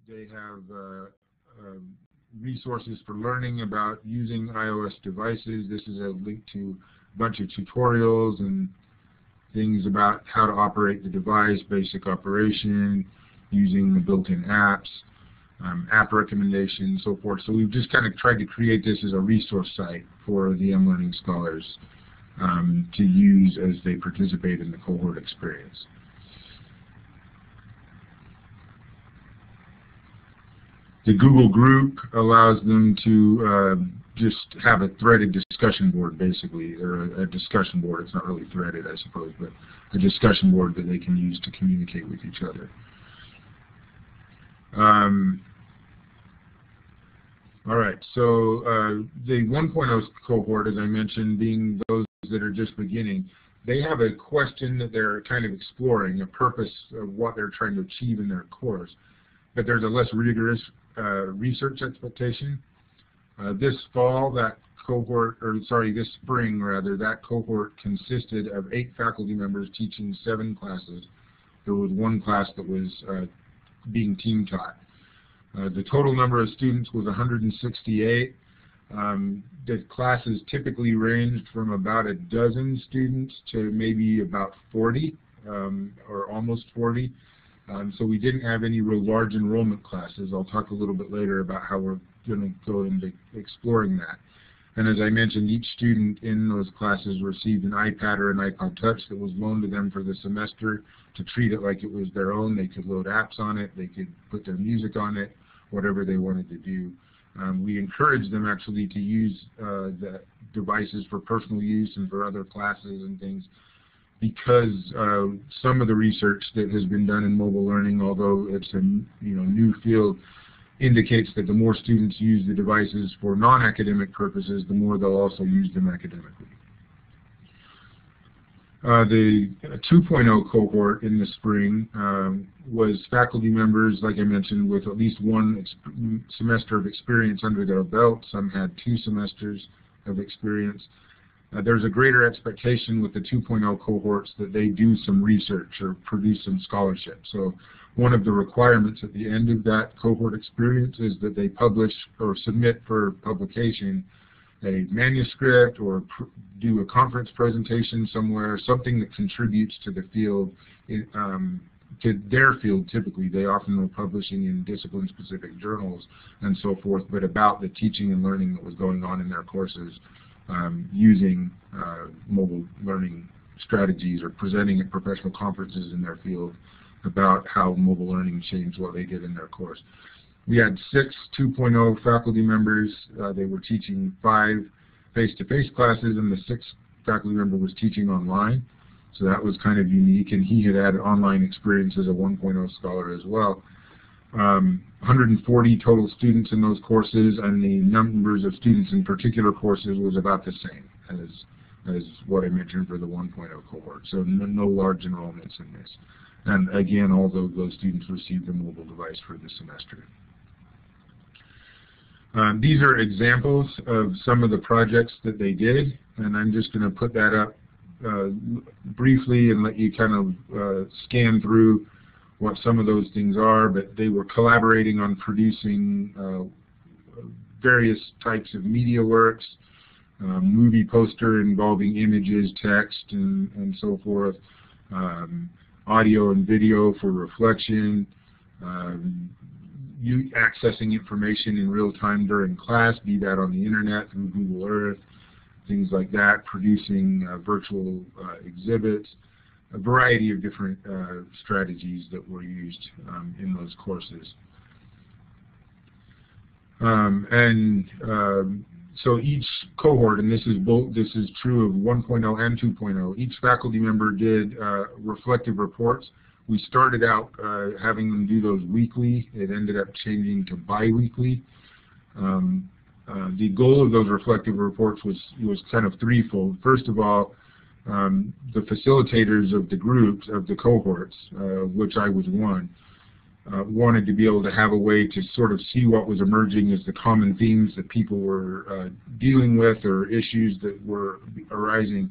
They have resources for learning about using iOS devices. This is a link to a bunch of tutorials and things about how to operate the device, basic operation, using the built-in apps, app recommendations, so forth. So we've just kind of tried to create this as a resource site for the mLearning scholars to use as they participate in the cohort experience. The Google group allows them to just have a threaded discussion board, basically, or a discussion board. It's not really threaded, I suppose, but a discussion board that they can use to communicate with each other. All right, so the 1.0 cohort, as I mentioned, being those that are just beginning, they have a question that they're kind of exploring, a purpose of what they're trying to achieve in their course, but there's a less rigorous research expectation. This fall, that cohort, or sorry, this spring rather, that cohort consisted of 8 faculty members teaching 7 classes. There was 1 class that was being team taught. The total number of students was 168. The classes typically ranged from about a dozen students to maybe about 40, or almost 40. So we didn't have any real large enrollment classes. I'll talk a little bit later about how we're going to go into exploring that. And as I mentioned, each student in those classes received an iPad or an iPod Touch that was loaned to them for the semester to treat it like it was their own. They could load apps on it, they could put their music on it, whatever they wanted to do. We encouraged them actually to use the devices for personal use and for other classes and things, because some of the research that has been done in mobile learning, although it's a new field, indicates that the more students use the devices for non-academic purposes, the more they'll also use them academically. The 2.0 cohort in the spring was faculty members, like I mentioned, with at least 1 semester of experience under their belt. Some had 2 semesters of experience. There's a greater expectation with the 2.0 cohorts that they do some research or produce some scholarship. So one of the requirements at the end of that cohort experience is that they publish or submit for publication a manuscript or do a conference presentation somewhere, something that contributes to the field, to their field typically. They often were publishing in discipline-specific journals and so forth, but about the teaching and learning that was going on in their courses using mobile learning strategies or presenting at professional conferences in their field about how mobile learning changed what they did in their course. We had 6 2.0 faculty members. They were teaching 5 face-to-face classes, and the 6th faculty member was teaching online. So that was kind of unique, and he had had online experience as a 1.0 scholar as well. 140 total students in those courses, and the numbers of students in particular courses was about the same as what I mentioned for the 1.0 cohort. So no large enrollments in this. And again, although those students received a mobile device for the semester. These are examples of some of the projects that they did, and I'm just going to put that up briefly and let you kind of scan through what some of those things are. But they were collaborating on producing various types of media works, movie poster involving images, text, and so forth, audio and video for reflection, accessing information in real time during class, be that on the internet, through Google Earth, things like that, producing virtual exhibits, a variety of different strategies that were used in those courses. So each cohort, and this is true of 1.0 and 2.0, each faculty member did reflective reports. We started out having them do those weekly. It ended up changing to bi-weekly. The goal of those reflective reports was kind of threefold. First of all, the facilitators of the groups, of the cohorts, which I was one, wanted to be able to have a way to sort of see what was emerging as the common themes that people were dealing with, or issues that were arising,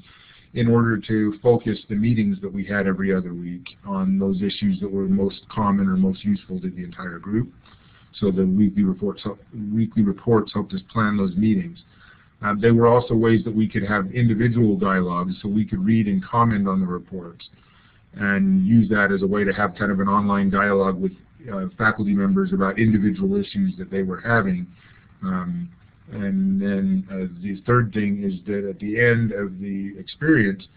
in order to focus the meetings that we had every other week on those issues that were most common or most useful to the entire group. So the weekly reports helped us plan those meetings. They were also ways that we could have individual dialogues, so we could read and comment on the reports and use that as a way to have kind of an online dialogue with faculty members about individual issues that they were having. And then the third thing is that at the end of the experience,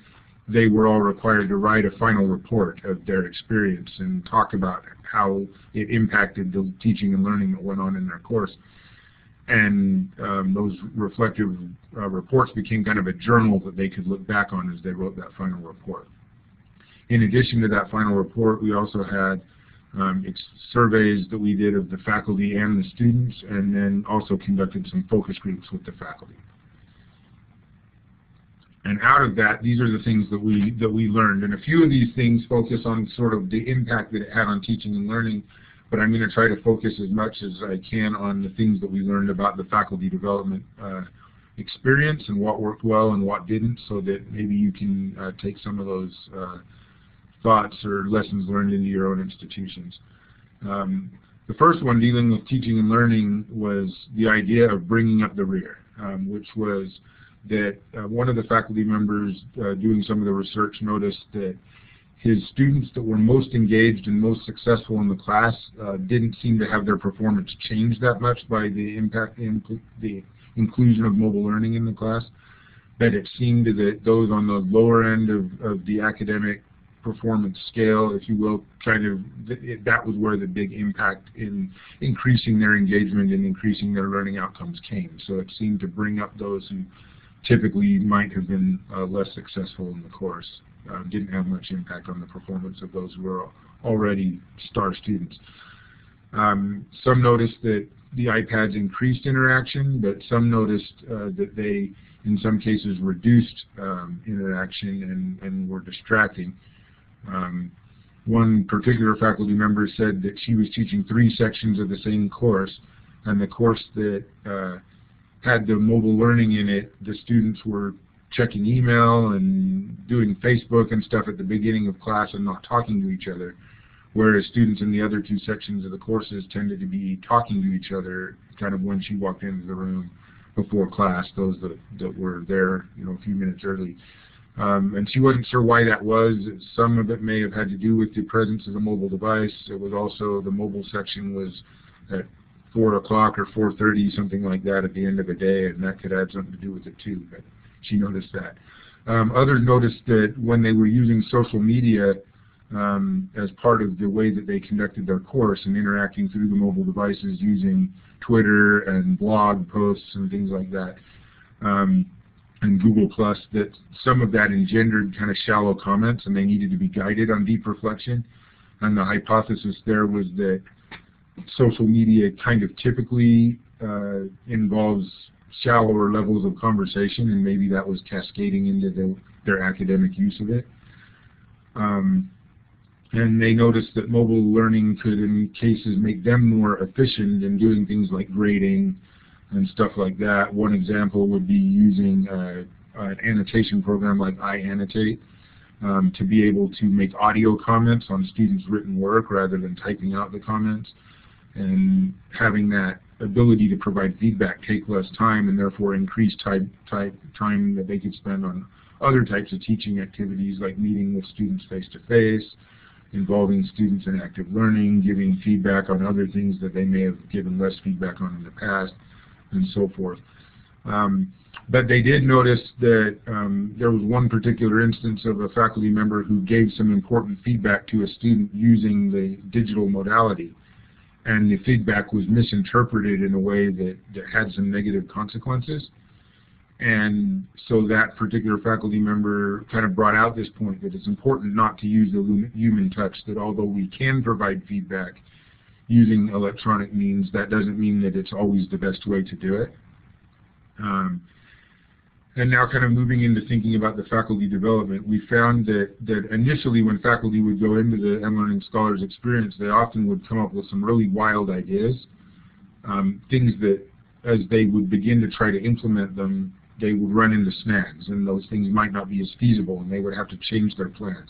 they were all required to write a final report of their experience and talk about how it impacted the teaching and learning that went on in their course. And those reflective reports became kind of a journal that they could look back on as they wrote that final report. In addition to that final report, we also had surveys that we did of the faculty and the students, and then also conducted some focus groups with the faculty. And out of that, these are the things that we learned. And a few of these things focus on sort of the impact that it had on teaching and learning, but I'm going to try to focus as much as I can on the things that we learned about the faculty development experience and what worked well and what didn't, so that maybe you can take some of those thoughts or lessons learned into your own institutions. The first one, dealing with teaching and learning, was the idea of bringing up the rear, which was that one of the faculty members doing some of the research noticed that his students that were most engaged and most successful in the class didn't seem to have their performance changed that much by the inclusion of mobile learning in the class. That it seemed that those on the lower end of the academic performance scale, if you will, that was where the big impact in increasing their engagement and increasing their learning outcomes came. So it seemed to bring up those who typically might have been less successful in the course. Didn't have much impact on the performance of those who were already star students. Some noticed that the iPads increased interaction, but some noticed that they, in some cases, reduced interaction and were distracting. One particular faculty member said that she was teaching 3 sections of the same course, and the course that had the mobile learning in it, the students were checking email and doing Facebook and stuff at the beginning of class and not talking to each other, whereas students in the other 2 sections of the courses tended to be talking to each other kind of when she walked into the room before class, those that were there, you know, a few minutes early. And she wasn't sure why that was. Some of it may have had to do with the presence of the mobile device. It was also the mobile section was at 4 o'clock or 4:30, something like that, at the end of the day, and that could have something to do with it too, but she noticed that. Others noticed that when they were using social media as part of the way that they conducted their course and interacting through the mobile devices using Twitter and blog posts and things like that, and Google+, that some of that engendered kind of shallow comments, and they needed to be guided on deep reflection. And the hypothesis there was that social media kind of typically involves shallower levels of conversation, and maybe that was cascading into their academic use of it. And they noticed that mobile learning could, in cases, make them more efficient in doing things like grading and stuff like that. One example would be using an annotation program like iAnnotate to be able to make audio comments on students' written work rather than typing out the comments, and having that ability to provide feedback take less time and therefore increase time that they could spend on other types of teaching activities like meeting with students face-to-face, involving students in active learning, giving feedback on other things that they may have given less feedback on in the past, and so forth. But they did notice that there was one particular instance of a faculty member who gave some important feedback to a student using the digital modality, and the feedback was misinterpreted in a way that had some negative consequences. And so that particular faculty member kind of brought out this point that it's important not to use the human touch, that although we can provide feedback using electronic means, that doesn't mean that it's always the best way to do it. And now kind of moving into thinking about the faculty development, we found that initially when faculty would go into the mLearning Scholars experience, they often would come up with some really wild ideas, things that as they would begin to try to implement them, they would run into snags, and those things might not be as feasible, and they would have to change their plans.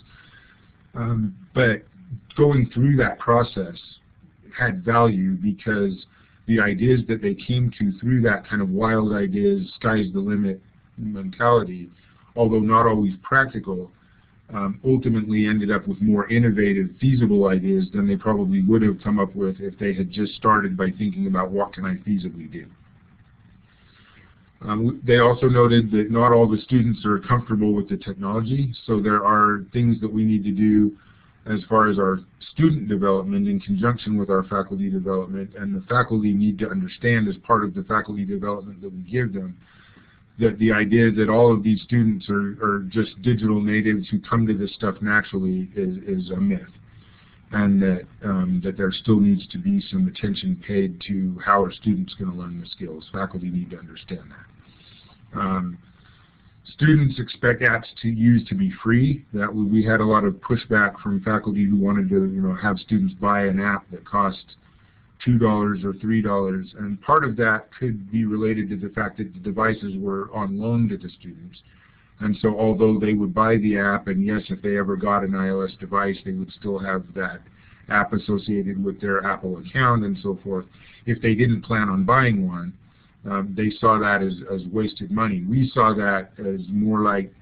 But going through that process, had value because the ideas that they came to through that kind of wild ideas, sky's the limit mentality, although not always practical, ultimately ended up with more innovative, feasible ideas than they probably would have come up with if they had just started by thinking about what can I feasibly do. They also noted that not all the students are comfortable with the technology, so there are things that we need to do as far as our student development in conjunction with our faculty development, and the faculty need to understand as part of the faculty development that we give them that the idea that all of these students are just digital natives who come to this stuff naturally is a myth, and that there still needs to be some attention paid to how are students going to learn the skills. Faculty need to understand that. Students expect apps to be free. That we had a lot of pushback from faculty who wanted to have students buy an app that cost $2 or $3, and part of that could be related to the fact that the devices were on loan to the students. And so although they would buy the app, and yes, if they ever got an iOS device, they would still have that app associated with their Apple account and so forth. If they didn't plan on buying one, they saw that as wasted money. We saw that as more like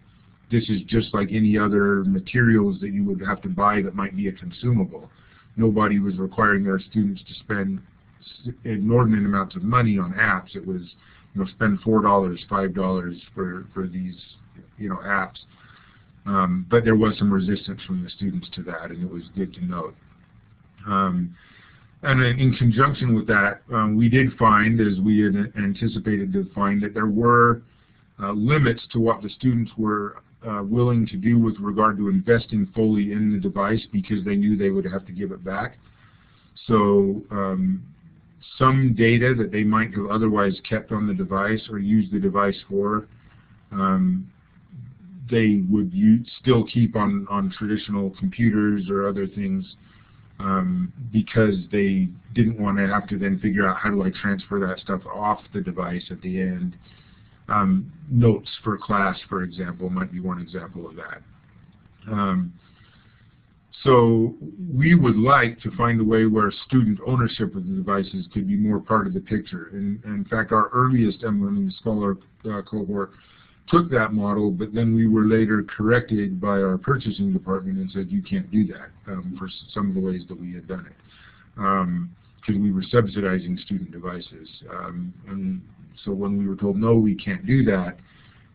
this is just like any other materials that you would have to buy that might be a consumable. Nobody was requiring their students to spend inordinate amounts of money on apps. It was, spend $4, $5 for these, apps. But there was some resistance from the students to that, and it was good to note. And in conjunction with that, we did find, as we had anticipated to find, that there were limits to what the students were willing to do with regard to investing fully in the device because they knew they would have to give it back. So some data that they might have otherwise kept on the device or used the device for, they would still keep on traditional computers or other things because they didn't want to have to then figure out how do I transfer that stuff off the device at the end. Notes for class, for example, might be one example of that. So we would like to find a way where student ownership of the devices could be more part of the picture. And in fact, our earliest mLearning Scholar cohort took that model, but then we were later corrected by our purchasing department and said you can't do that for some of the ways that we had done it, because we were subsidizing student devices. And so when we were told no, we can't do that,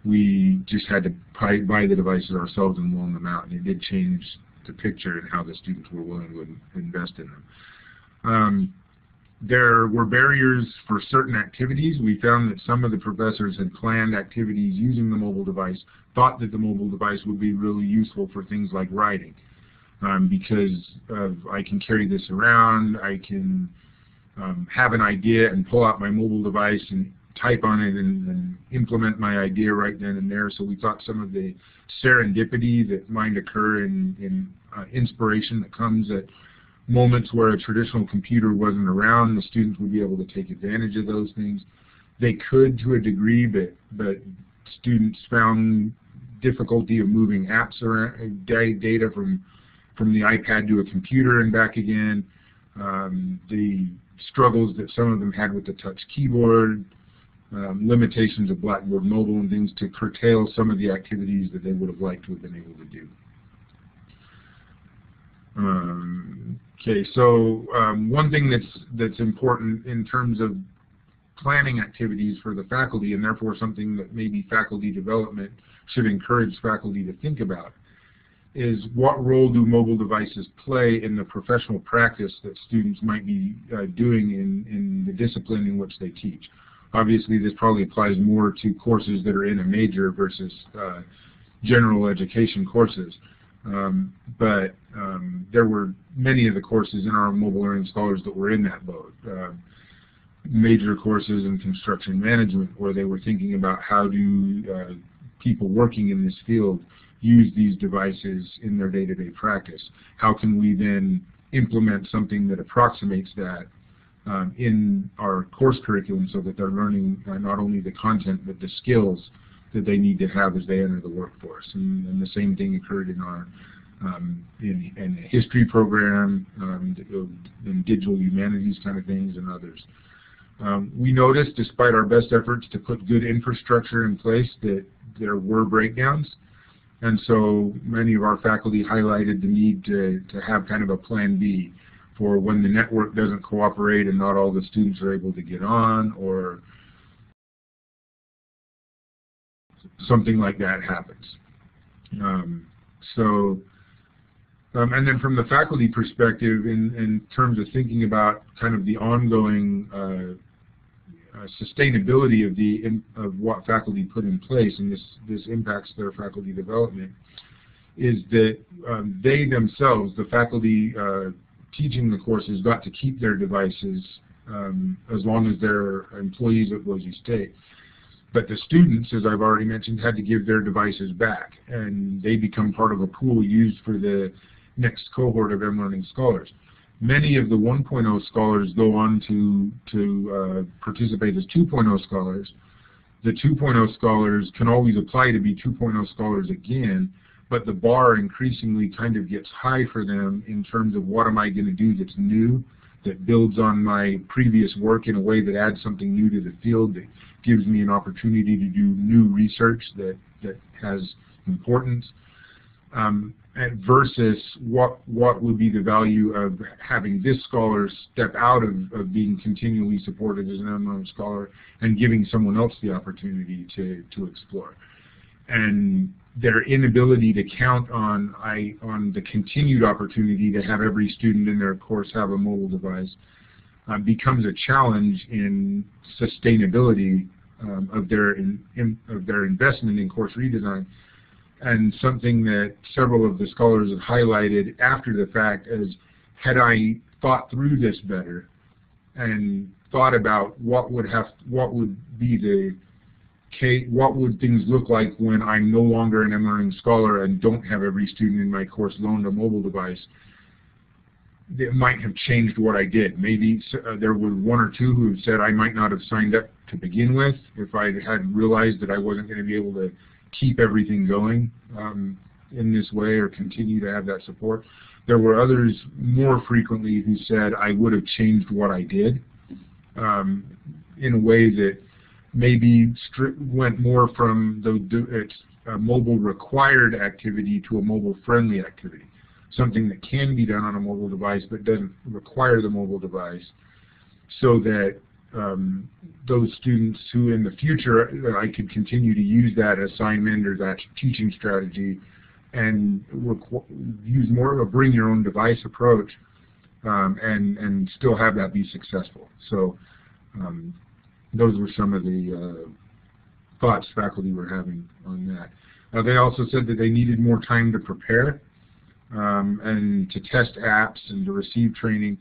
we just had to buy the devices ourselves and loan them out, and it did change the picture and how the students were willing to invest in them. There were barriers for certain activities. We found that some of the professors had planned activities using the mobile device, thought that the mobile device would be really useful for things like writing, because I can carry this around, I can have an idea and pull out my mobile device and type on it and implement my idea right then and there. So we thought some of the serendipity that might occur in inspiration that comes at moments where a traditional computer wasn't around, the students would be able to take advantage of those things. They could to a degree, but students found difficulty of moving apps around, data from the iPad to a computer and back again. The struggles that some of them had with the touch keyboard, limitations of Blackboard Mobile and things to curtail some of the activities that they would have liked to have been able to do. Okay, so one thing that's important in terms of planning activities for the faculty, and therefore something that maybe faculty development should encourage faculty to think about, is what role do mobile devices play in the professional practice that students might be doing in the discipline in which they teach. Obviously, this probably applies more to courses that are in a major versus general education courses. But there were many of the courses in our Mobile Learning Scholars that were in that boat. Major courses in construction management, where they were thinking about how do people working in this field use these devices in their day-to-day practice. How can we then implement something that approximates that in our course curriculum so that they're learning not only the content but the skills that they need to have as they enter the workforce. And the same thing occurred in our in a history program, in digital humanities kind of things, and others. We noticed, despite our best efforts to put good infrastructure in place, that there were breakdowns. And so many of our faculty highlighted the need to have kind of a plan B for when the network doesn't cooperate and not all the students are able to get on, or something like that happens. And then from the faculty perspective, in terms of thinking about kind of the ongoing sustainability of what faculty put in place, and this impacts their faculty development, is that they themselves, the faculty teaching the courses, got to keep their devices as long as they're employees at Boise State. But the students, as I've already mentioned, had to give their devices back, and they become part of a pool used for the next cohort of mLearning scholars. Many of the 1.0 scholars go on to participate as 2.0 scholars. The 2.0 scholars can always apply to be 2.0 scholars again, but the bar increasingly kind of gets high for them in terms of what am I going to do that's new, that builds on my previous work in a way that adds something new to the field, that gives me an opportunity to do new research that has importance. Versus what would be the value of having this scholar step out of being continually supported as an mLearning scholar and giving someone else the opportunity to explore. And their inability to count on the continued opportunity to have every student in their course have a mobile device becomes a challenge in sustainability of their investment in course redesign. And something that several of the scholars have highlighted after the fact is, had I thought through this better and thought about what would things look like when I'm no longer an mLearning scholar and don't have every student in my course loaned a mobile device, it might have changed what I did. Maybe there were one or two who said I might not have signed up to begin with if I had realized that I wasn't going to be able to keep everything going in this way or continue to have that support. There were others more frequently who said I would have changed what I did in a way that maybe went more from a mobile required activity to a mobile friendly activity, something that can be done on a mobile device but doesn't require the mobile device, so that those students who in the future I could continue to use that assignment or that teaching strategy and use more of a bring your own device approach and still have that be successful. So those were some of the thoughts faculty were having on that. They also said that they needed more time to prepare and to test apps and to receive training.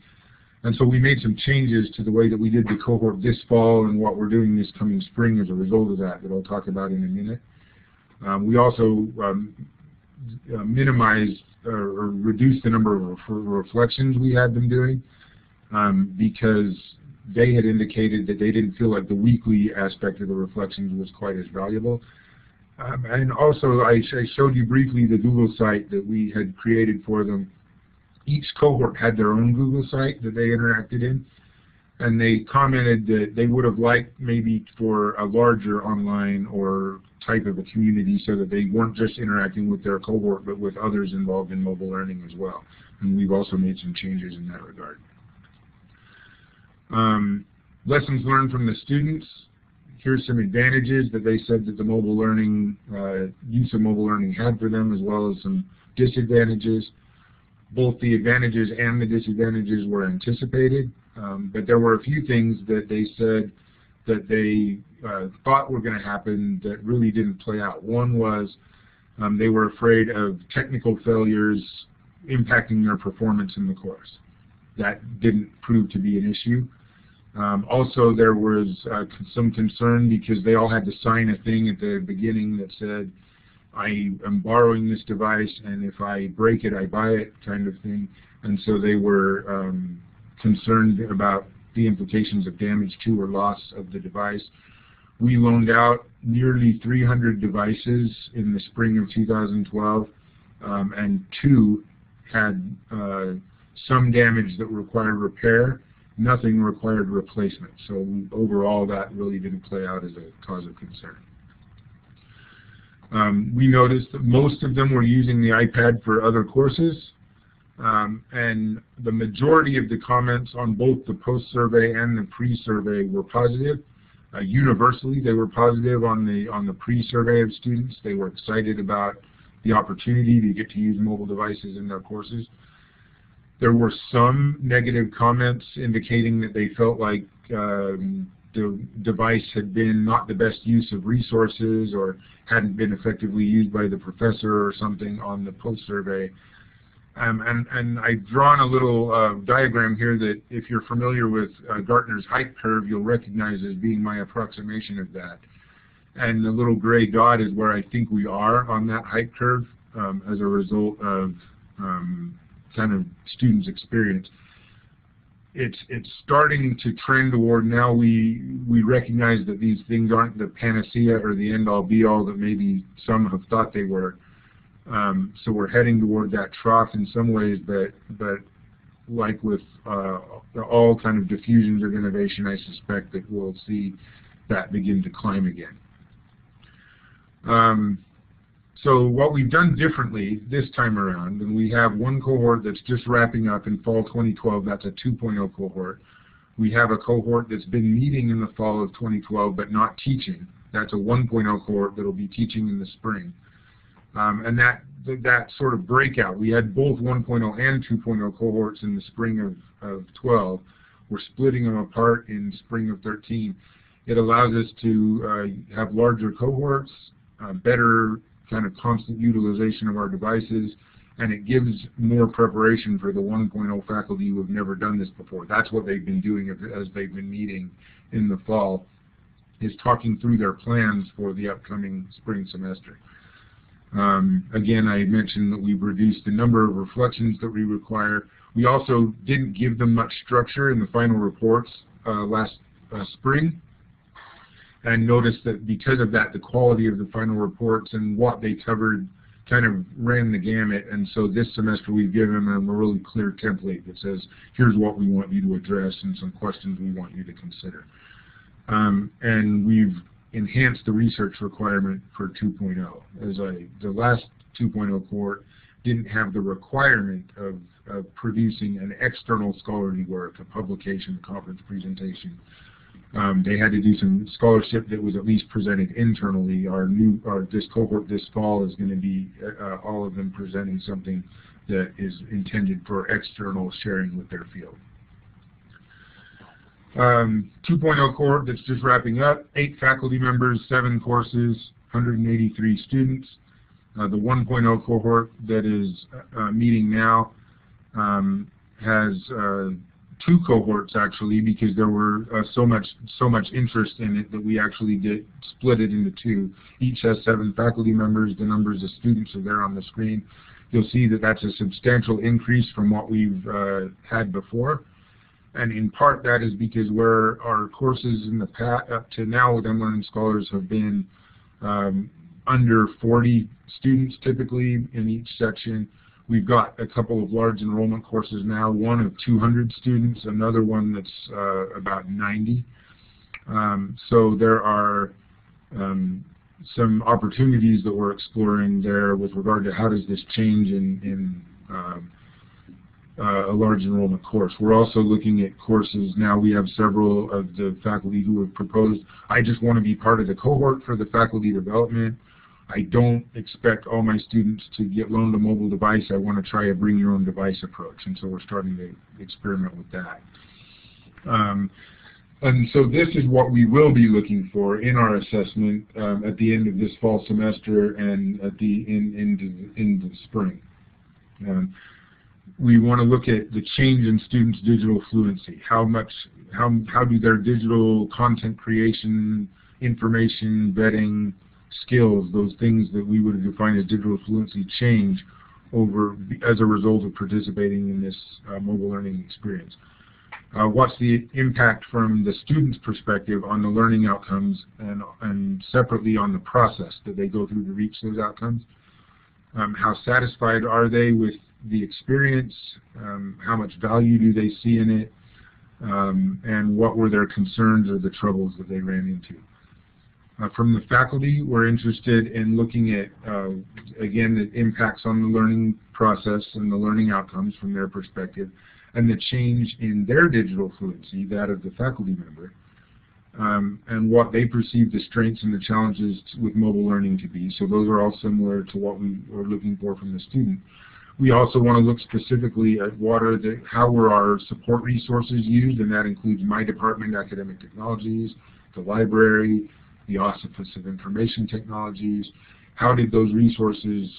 And so we made some changes to the way that we did the cohort this fall and what we're doing this coming spring as a result of that I'll talk about in a minute. We also minimized or reduced the number of reflections we had them doing because they had indicated that they didn't feel like the weekly aspect of the reflections was quite as valuable. And also I showed you briefly the Google site that we had created for them. Each cohort had their own Google site that they interacted in, and they commented that they would have liked maybe for a larger online or type of a community so that they weren't just interacting with their cohort but with others involved in mobile learning as well. And we've also made some changes in that regard. Lessons learned from the students. Here's some advantages that they said that the mobile learning, use of mobile learning had for them, as well as some disadvantages. Both the advantages and the disadvantages were anticipated, but there were a few things that they said that they thought were going to happen that really didn't play out. One was they were afraid of technical failures impacting their performance in the course. That didn't prove to be an issue. Also, there was some concern because they all had to sign a thing at the beginning that said, I am borrowing this device, and if I break it, I buy it, kind of thing. And so they were concerned about the implications of damage to or loss of the device. We loaned out nearly 300 devices in the spring of 2012, and 2 had some damage that required repair. Nothing required replacement. So overall, that really didn't play out as a cause of concern. We noticed that most of them were using the iPad for other courses, and the majority of the comments on both the post-survey and the pre-survey were positive. Universally, they were positive on the pre-survey of students. They were excited about the opportunity to get to use mobile devices in their courses. There were some negative comments indicating that they felt like the device had been not the best use of resources or hadn't been effectively used by the professor or something on the post-survey. And I've drawn a little diagram here that, if you're familiar with Gartner's hype curve, you'll recognize as being my approximation of that. And the little gray dot is where I think we are on that hype curve as a result of kind of students' experience. It's starting to trend toward, now we recognize that these things aren't the panacea or the end-all be-all that maybe some have thought they were. So we're heading toward that trough in some ways, but like with all kind of diffusions of innovation, I suspect that we'll see that begin to climb again. So what we've done differently this time around, and we have one cohort that's just wrapping up in fall 2012, that's a 2.0 cohort. We have a cohort that's been meeting in the fall of 2012 but not teaching. That's a 1.0 cohort that will be teaching in the spring. And that sort of breakout, we had both 1.0 and 2.0 cohorts in the spring of 12. We're splitting them apart in spring of 13. It allows us to have larger cohorts, better kind of constant utilization of our devices, and it gives more preparation for the 1.0 faculty who have never done this before. That's what they've been doing as they've been meeting in the fall, is talking through their plans for the upcoming spring semester. Again, I mentioned that we've reduced the number of reflections that we require. We also didn't give them much structure in the final reports last spring, and noticed that because of that, the quality of the final reports and what they covered kind of ran the gamut. And so this semester we've given them a really clear template that says, here's what we want you to address and some questions we want you to consider. And we've enhanced the research requirement for 2.0. The last 2.0 cohort didn't have the requirement of producing an external scholarly work, a publication, a conference presentation. They had to do some scholarship that was at least presented internally. This cohort this fall is going to be all of them presenting something that is intended for external sharing with their field. 2.0 cohort that's just wrapping up, 8 faculty members, 7 courses, 183 students. The 1.0 cohort that is meeting now has 2 cohorts actually, because there were so much interest in it that we actually did split it into 2. Each has 7 faculty members. The numbers of students are there on the screen. You'll see that that's a substantial increase from what we've had before. And in part that is because where our courses in the past up to now with mLearning Scholars have been under 40 students typically in each section, we've got a couple of large enrollment courses now, one of 200 students, another one that's about 90. So there are some opportunities that we're exploring there with regard to how does this change in a large enrollment course. We're also looking at courses now. We have several of the faculty who have proposed, I just want to be part of the cohort for the faculty development. I don't expect all my students to get loaned a mobile device. I want to try a bring your own device approach, and so we're starting to experiment with that. And so this is what we will be looking for in our assessment at the end of this fall semester and at the into the spring. We want to look at the change in students' digital fluency. How do their digital content creation, information vetting skills, those things that we would define as digital fluency, change as a result of participating in this mobile learning experience. What's the impact from the student's perspective on the learning outcomes and separately on the process that they go through to reach those outcomes? How satisfied are they with the experience? How much value do they see in it? And what were their concerns or the troubles that they ran into? From the faculty, we're interested in looking at, again, the impacts on the learning process and the learning outcomes from their perspective, and the change in their digital fluency, that of the faculty member, and what they perceive the strengths and the challenges with mobile learning to be. So those are all similar to what we are looking for from the student. We also want to look specifically at how were our support resources used, and that includes my department, Academic Technologies, the library, the Office of Information Technologies. How did those resources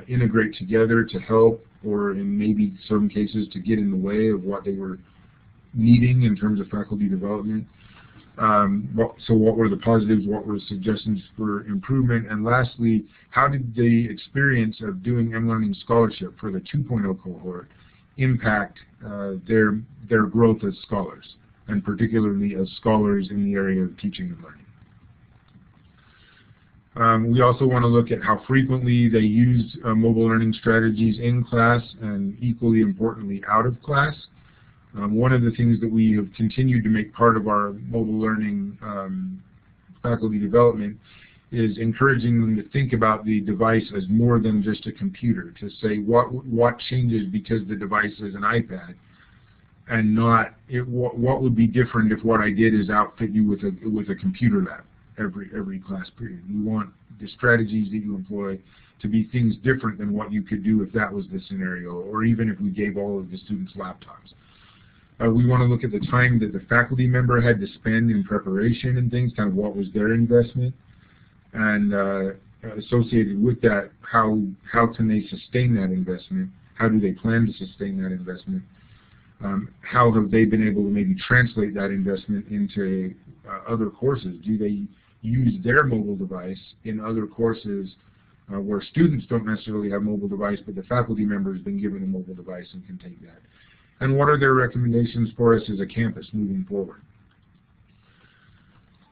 integrate together to help, or in maybe some cases to get in the way of what they were needing in terms of faculty development? So what were the positives, what were suggestions for improvement? And lastly, how did the experience of doing mLearning Scholarship for the 2.0 cohort impact their growth as scholars, and particularly as scholars in the area of teaching and learning? We also want to look at how frequently they use mobile learning strategies in class and, equally importantly, out of class. One of the things that we have continued to make part of our mobile learning faculty development is encouraging them to think about the device as more than just a computer, to say what changes because the device is an iPad, and not what would be different if what I did is outfit you with a computer lab every class period. We want the strategies that you employ to be things different than what you could do if that was the scenario, or even if we gave all of the students laptops. We want to look at the time that the faculty member had to spend in preparation and things, kind of what was their investment, and associated with that, how can they sustain that investment? How do they plan to sustain that investment? How have they been able to maybe translate that investment into other courses? Do they use their mobile device in other courses where students don't necessarily have mobile device, but the faculty member has been given a mobile device and can take that? And what are their recommendations for us as a campus moving forward?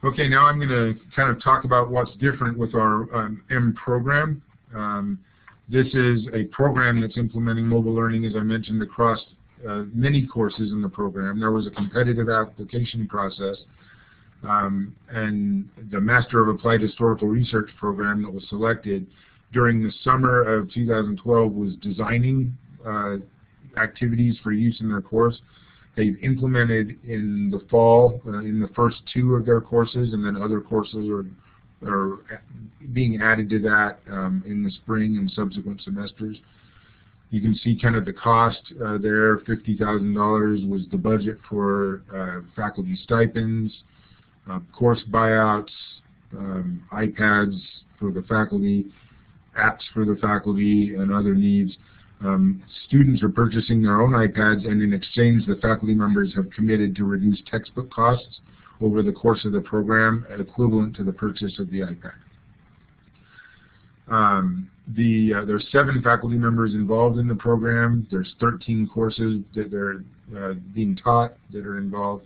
Okay, now I'm going to kind of talk about what's different with our M program. This is a program that's implementing mobile learning, as I mentioned, across many courses in the program. There was a competitive application process, and the Master of Applied Historical Research program that was selected during the summer of 2012 was designing activities for use in their course. They've implemented in the fall in the first 2 of their courses, and then other courses are being added to that in the spring and subsequent semesters. You can see kind of the cost there. $50,000 was the budget for faculty stipends, course buyouts, iPads for the faculty, apps for the faculty, and other needs. Students are purchasing their own iPads, and in exchange the faculty members have committed to reduce textbook costs over the course of the program at equivalent to the purchase of the iPad. There's 7 faculty members involved in the program. There's 13 courses that are being taught that are involved.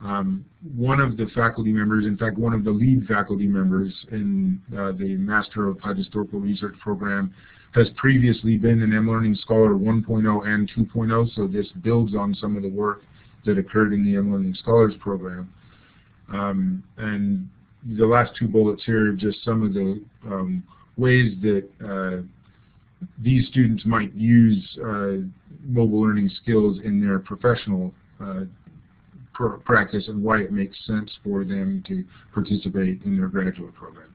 One of the faculty members, in fact one of the lead faculty members in the Master of Applied Historical Research program, has previously been an mLearning Scholar 1.0 and 2.0, so this builds on some of the work that occurred in the mLearning Scholars program. And the last 2 bullets here are just some of the ways that these students might use mobile learning skills in their professional practice, and why it makes sense for them to participate in their graduate program.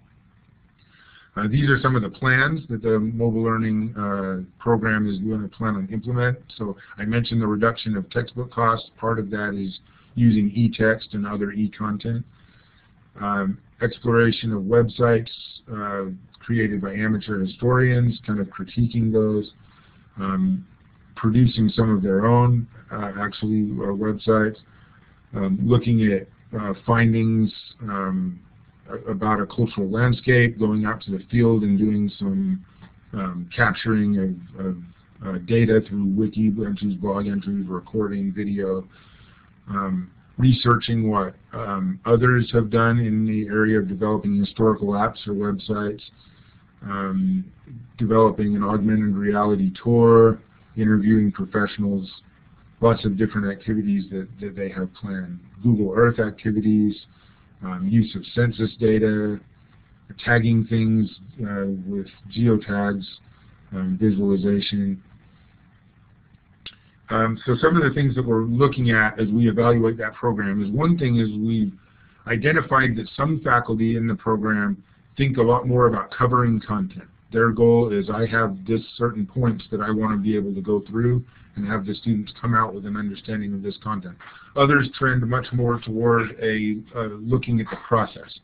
These are some of the plans that the mobile learning program is going to plan on implement. So I mentioned the reduction of textbook costs. Part of that is using e-text and other e-content. Exploration of websites created by amateur historians, kind of critiquing those, producing some of their own websites, looking at findings about a cultural landscape, going out to the field and doing some capturing of data through wiki entries, blog entries, recording video, researching what others have done in the area of developing historical apps or websites, developing an augmented reality tour, interviewing professionals, lots of different activities that they have planned. Google Earth activities, use of census data, tagging things with geotags, visualization. So some of the things that we're looking at as we evaluate that program is, one thing is we've identified that some faculty in the program think a lot more about covering content. Their goal is, I have this certain points that I want to be able to go through and have the students come out with an understanding of this content. Others trend much more toward looking at the process.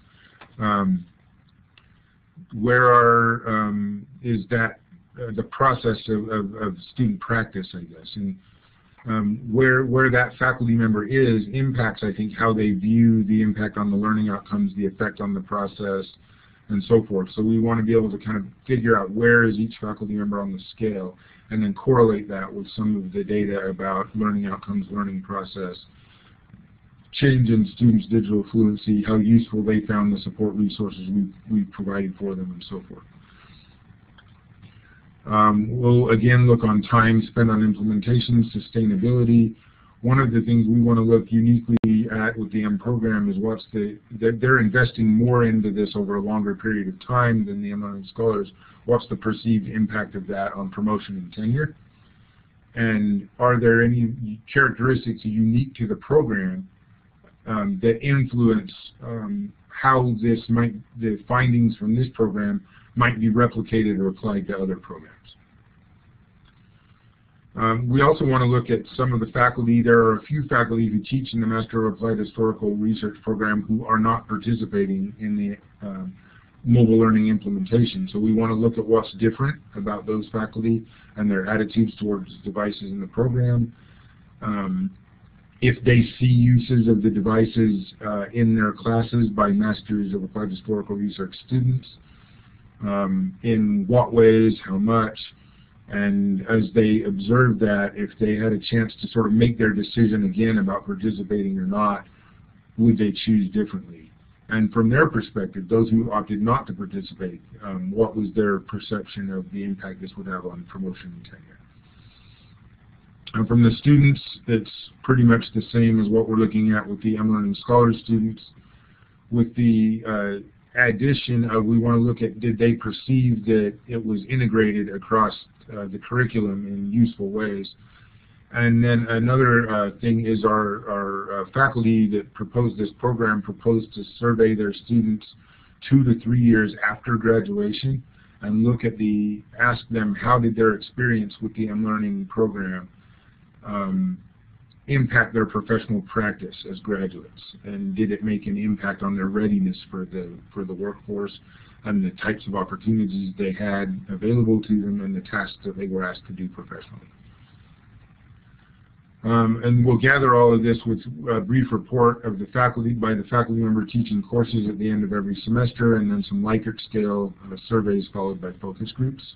Is that the process of student practice, I guess, and where that faculty member is impacts, I think, how they view the impact on the learning outcomes, the effect on the process, and so forth. So we want to be able to kind of figure out where is each faculty member on the scale, and then correlate that with some of the data about learning outcomes, learning process, change in students' digital fluency, how useful they found the support resources we've provided for them, and so forth. We'll again look on time spent on implementation, sustainability. One of the things we want to look uniquely at with the program is that they're investing more into this over a longer period of time than the mLearning Scholars. What's the perceived impact of that on promotion and tenure? And are there any characteristics unique to the program that influence how the findings from this program might be replicated or applied to other programs? We also want to look at some of the faculty. There are a few faculty who teach in the Master of Applied Historical Research program who are not participating in the mobile learning implementation. So we want to look at what's different about those faculty and their attitudes towards devices in the program. If they see uses of the devices in their classes by Masters of Applied Historical Research students, in what ways, how much, and as they observe that, if they had a chance to sort of make their decision again about participating or not, would they choose differently? And from their perspective, those who opted not to participate, what was their perception of the impact this would have on promotion and tenure? And from the students, it's pretty much the same as what we're looking at with the mLearning Scholars students, with the addition of, we want to look at, did they perceive that it was integrated across the curriculum in useful ways? And then another thing is our faculty that proposed this program proposed to survey their students 2 to 3 years after graduation and look at ask them how did their experience with the mLearning program impact their professional practice as graduates, and did it make an impact on their readiness for the workforce and the types of opportunities they had available to them and the tasks that they were asked to do professionally. And we'll gather all of this with a brief report of the faculty by the faculty member teaching courses at the end of every semester, and then some Likert scale surveys followed by focus groups.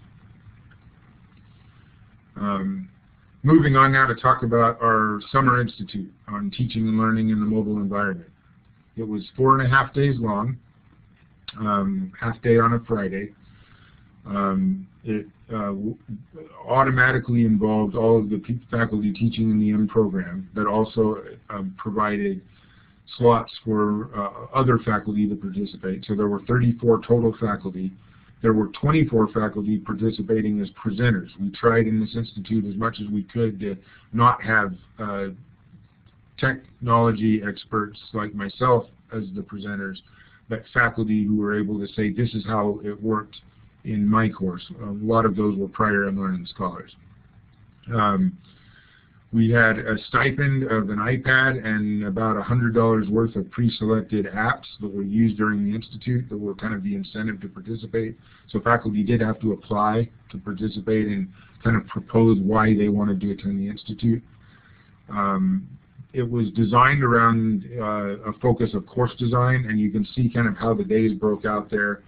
Moving on now to talk about our Summer Institute on teaching and learning in the mobile environment. It was 4.5 days long, half day on a Friday. It automatically involved all of the faculty teaching in the program, but also provided slots for other faculty to participate. So there were 34 total faculty. There were 24 faculty participating as presenters. We tried in this institute as much as we could to not have technology experts like myself as the presenters, but faculty who were able to say, this is how it worked in my course. A lot of those were prior mLearning scholars. We had a stipend of an iPad and about $100 worth of pre-selected apps that were used during the institute that were kind of the incentive to participate. So faculty did have to apply to participate and kind of propose why they wanted to attend the institute. It was designed around a focus of course design, and you can see kind of how the days broke out there.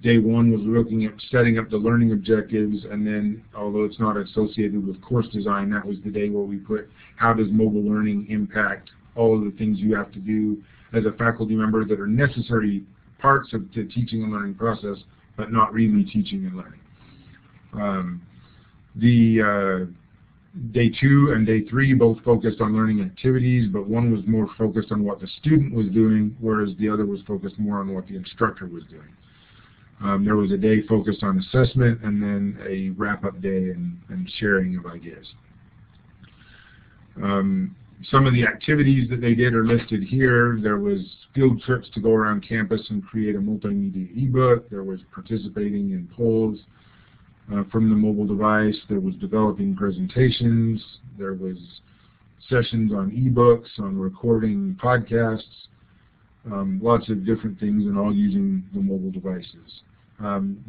Day one was looking at setting up the learning objectives, and then, although it's not associated with course design, that was the day where we put how does mobile learning impact all of the things you have to do as a faculty member that are necessary parts of the teaching and learning process, but not really teaching and learning. Day 2 and day 3 both focused on learning activities, but one was more focused on what the student was doing, whereas the other was focused more on what the instructor was doing. There was a day focused on assessment, and then a wrap-up day and sharing of ideas. Some of the activities that they did are listed here. There was field trips to go around campus and create a multimedia ebook. There was participating in polls from the mobile device. There was developing presentations. There was sessions on ebooks, on recording podcasts, lots of different things, and all using the mobile devices.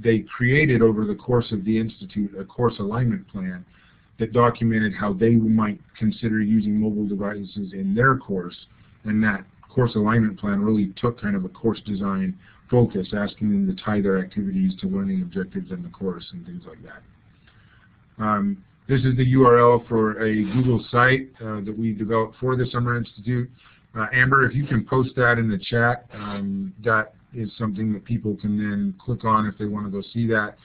They created, over the course of the Institute, a course alignment plan that documented how they might consider using mobile devices in their course, and that course alignment plan really took kind of a course design focus, asking them to tie their activities to learning objectives in the course and things like that. This is the URL for a Google site that we developed for the Summer Institute. Amber, if you can post that in the chat, that is something that people can then click on if they want to go see that.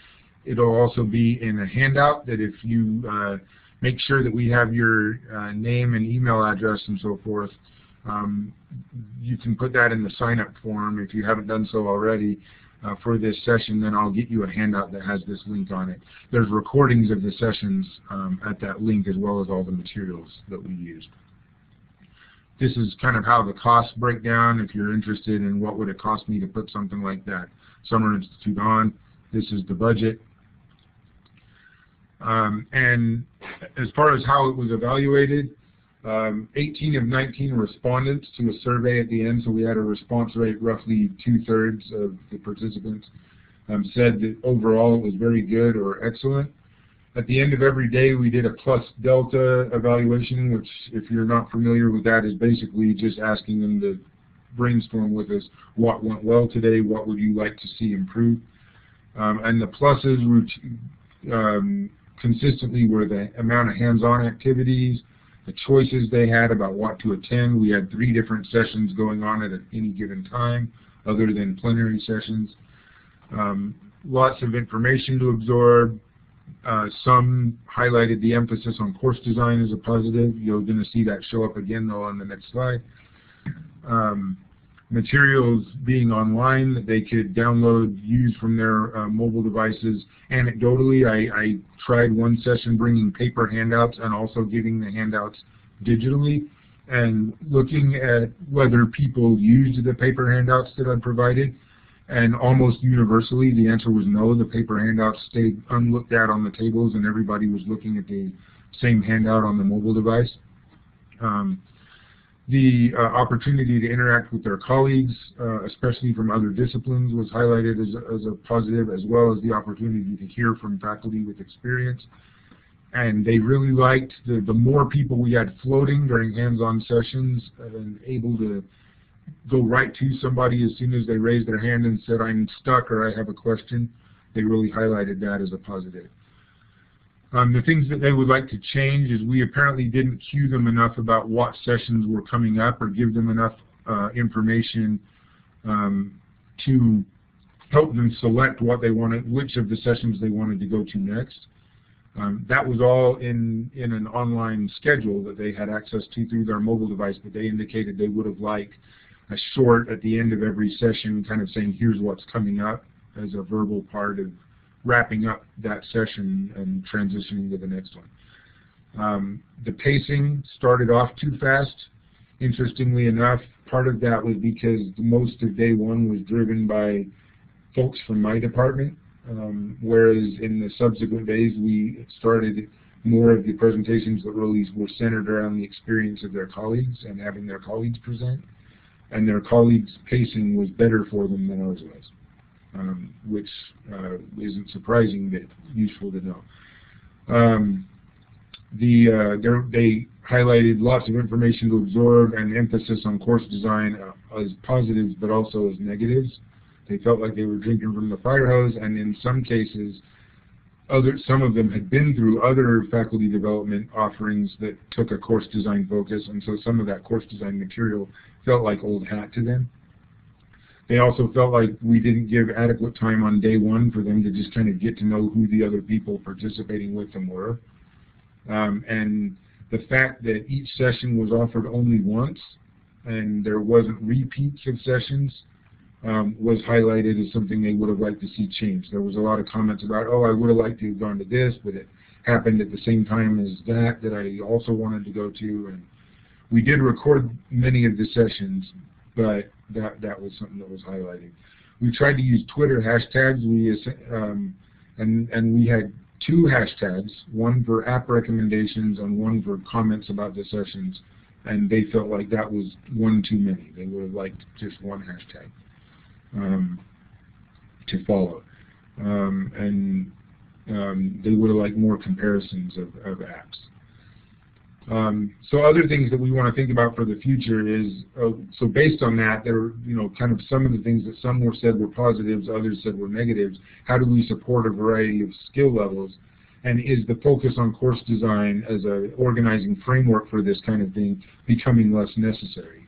It'll also be in a handout that if you make sure that we have your name and email address and so forth, you can put that in the sign-up form if you haven't done so already for this session. Then I'll get you a handout that has this link on it. There's recordings of the sessions at that link, as well as all the materials that we used. This is kind of how the costs break down if you're interested in what would it cost me to put something like that Summer Institute on. This is the budget. And as far as how it was evaluated, 18 of 19 respondents to a survey at the end, so we had a response rate roughly 2/3 of the participants said that overall it was very good or excellent. At the end of every day we did a plus delta evaluation, which, if you're not familiar with that, is basically just asking them to brainstorm with us what went well today, what would you like to see improved. And the pluses consistently were the amount of hands-on activities, the choices they had about what to attend. We had 3 different sessions going on at any given time, other than plenary sessions. Lots of information to absorb. Some highlighted the emphasis on course design as a positive. You're going to see that show up again, though, on the next slide. Materials being online that they could download, use from their mobile devices. Anecdotally, I tried one session bringing paper handouts and also giving the handouts digitally, and looking at whether people used the paper handouts that I provided, and almost universally the answer was no. The paper handouts stayed unlooked at on the tables, and everybody was looking at the same handout on the mobile device. The opportunity to interact with their colleagues, especially from other disciplines, was highlighted as a positive, as well as the opportunity to hear from faculty with experience. And they really liked the more people we had floating during hands-on sessions and able to go right to somebody as soon as they raised their hand and said, "I'm stuck," or "I have a question." They really highlighted that as a positive. The things that they would like to change is we apparently didn't cue them enough about what sessions were coming up, or give them enough information to help them select what they wanted, which of the sessions they wanted to go to next. That was all in an online schedule that they had access to through their mobile device, but they indicated they would have liked a short at the end of every session, kind of saying, "Here's what's coming up," as a verbal part of wrapping up that session and transitioning to the next one. The pacing started off too fast. Interestingly enough, part of that was because most of day 1 was driven by folks from my department, whereas in the subsequent days we started more of the presentations that really were centered around the experience of their colleagues and having their colleagues present, and their colleagues' pacing was better for them than ours was. Which isn't surprising, but useful to know. They highlighted lots of information to absorb and emphasis on course design as positives, but also as negatives. They felt like they were drinking from the fire hose, and in some cases, some of them had been through other faculty development offerings that took a course design focus, and so some of that course design material felt like old hat to them. They also felt like we didn't give adequate time on day one for them to just kind of get to know who the other people participating with them were. And the fact that each session was offered only once and there wasn't repeats of sessions was highlighted as something they would have liked to see change. There was a lot of comments about, oh, I would have liked to have gone to this, but it happened at the same time as that I also wanted to go to. And we did record many of the sessions, but that was something that was highlighted. We tried to use Twitter hashtags. And we had 2 hashtags, one for app recommendations and one for comments about the sessions, and they felt like that was one too many. They would have liked just one hashtag to follow. They would have liked more comparisons of apps. So other things that we want to think about for the future is, so based on that, there were, kind of some of the things that some were said were positives, others said were negatives. How do we support a variety of skill levels? And is the focus on course design as an organizing framework for this kind of thing becoming less necessary?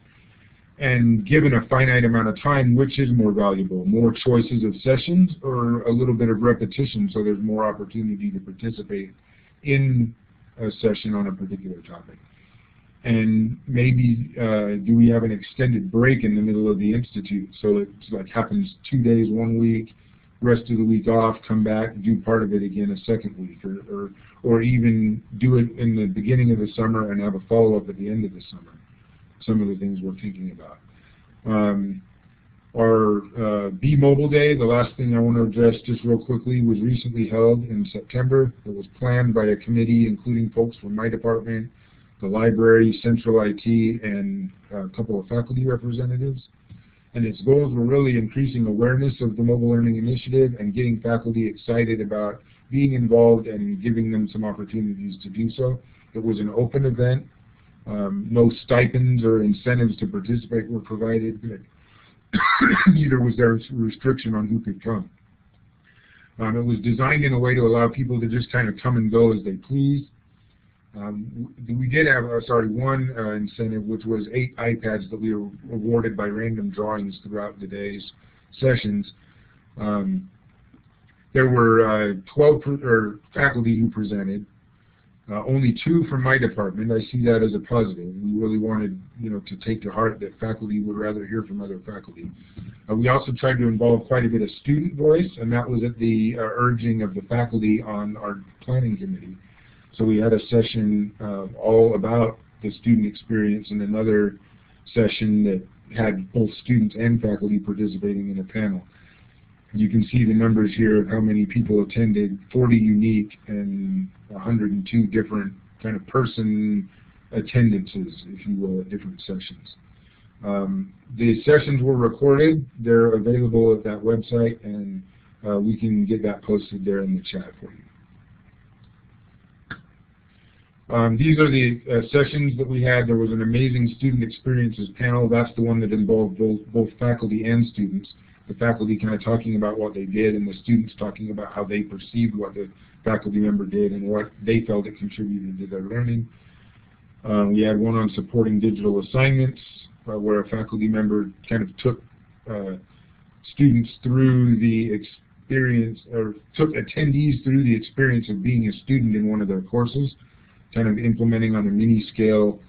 And given a finite amount of time, which is more valuable? More choices of sessions or a little bit of repetition so there's more opportunity to participate in a session on a particular topic? And maybe do we have an extended break in the middle of the institute so it like happens 2 days 1 week, rest of the week off, come back, do part of it again a second week, or even do it in the beginning of the summer and have a follow-up at the end of the summer. Some of the things we're thinking about. Our Be Mobile Day, the last thing I want to address just real quickly, was recently held in September. It was planned by a committee including folks from my department, the library, Central IT, and a couple of faculty representatives. And its goals were really increasing awareness of the Mobile Learning Initiative and getting faculty excited about being involved and giving them some opportunities to do so. It was an open event. No stipends or incentives to participate were provided, but neither was there a restriction on who could come. It was designed in a way to allow people to just kind of come and go as they please. We did have, one incentive, which was 8 iPads that we were awarded by random drawings throughout the day's sessions. There were 12 faculty who presented. Only 2 from my department. I see that as a positive. We really wanted, to take to heart that faculty would rather hear from other faculty. We also tried to involve quite a bit of student voice, and that was at the urging of the faculty on our planning committee. So we had a session all about the student experience and another session that had both students and faculty participating in a panel. You can see the numbers here of how many people attended, 40 unique and 102 different kind of person attendances, if you will, at different sessions. The sessions were recorded. They're available at that website, and we can get that posted there in the chat for you. These are the sessions that we had. There was an amazing student experiences panel. That's the one that involved both faculty and students. The faculty kind of talking about what they did and the students talking about how they perceived what the faculty member did and what they felt it contributed to their learning. We had one on supporting digital assignments where a faculty member kind of took students through the experience, or took attendees through the experience of being a student in one of their courses, kind of implementing on a mini scale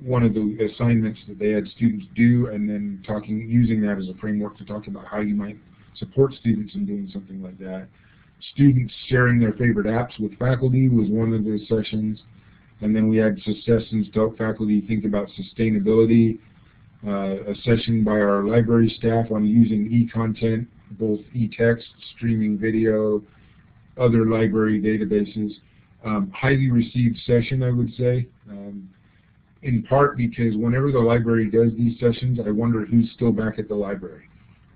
one of the assignments that they had students do, and then using that as a framework to talk about how you might support students in doing something like that. Students sharing their favorite apps with faculty was one of the sessions, and then we had sessions to help faculty think about sustainability, a session by our library staff on using e-content, both e-text, streaming video, other library databases. Highly received session, I would say. In part because whenever the library does these sessions, I wonder who's still back at the library.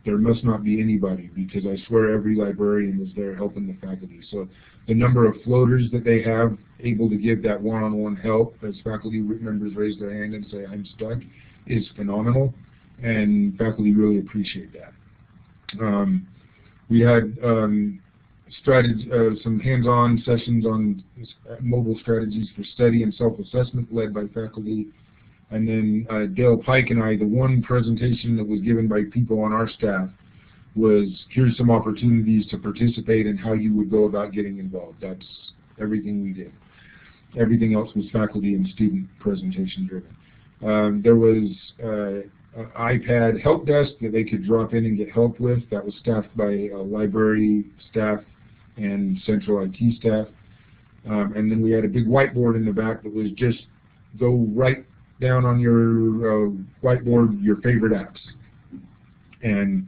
There must not be anybody, because I swear every librarian is there helping the faculty. So the number of floaters that they have able to give that one-on-one help as faculty members raise their hand and say, I'm stuck, is phenomenal, and faculty really appreciate that. We had some hands-on sessions on mobile strategies for study and self-assessment led by faculty. And then Dale Pike and I, the one presentation that was given by people on our staff was, here's some opportunities to participate and how you would go about getting involved. That's everything we did. Everything else was faculty and student presentation driven. There was an iPad help desk that they could drop in and get help with. That was staffed by library staff and central IT staff. And then we had a big whiteboard in the back that was just go write down on your whiteboard your favorite apps. And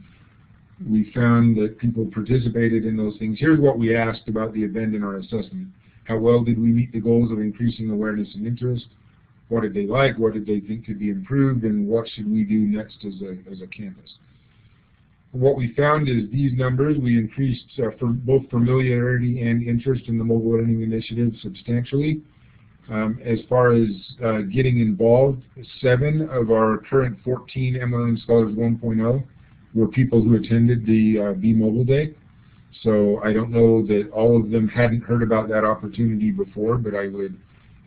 we found that people participated in those things. Here's what we asked about the event in our assessment. How well did we meet the goals of increasing awareness and interest? What did they like? What did they think could be improved? And what should we do next as a campus? What we found is these numbers, we increased for both familiarity and interest in the mobile learning initiative substantially. As far as getting involved, 7 of our current 14 mLearning Scholars 1.0 were people who attended the Be Mobile Day. So I don't know that all of them hadn't heard about that opportunity before, but I would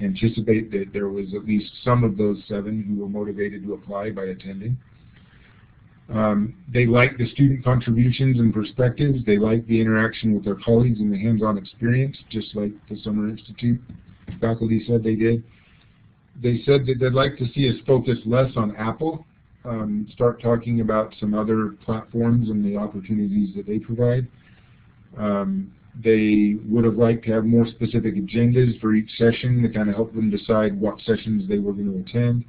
anticipate that there was at least some of those 7 who were motivated to apply by attending. They liked the student contributions and perspectives. They liked the interaction with their colleagues and the hands-on experience, just like the Summer Institute faculty said they did. They said that they'd like to see us focus less on Apple, start talking about some other platforms and the opportunities that they provide. They would have liked to have more specific agendas for each session to kind of help them decide what sessions they were going to attend.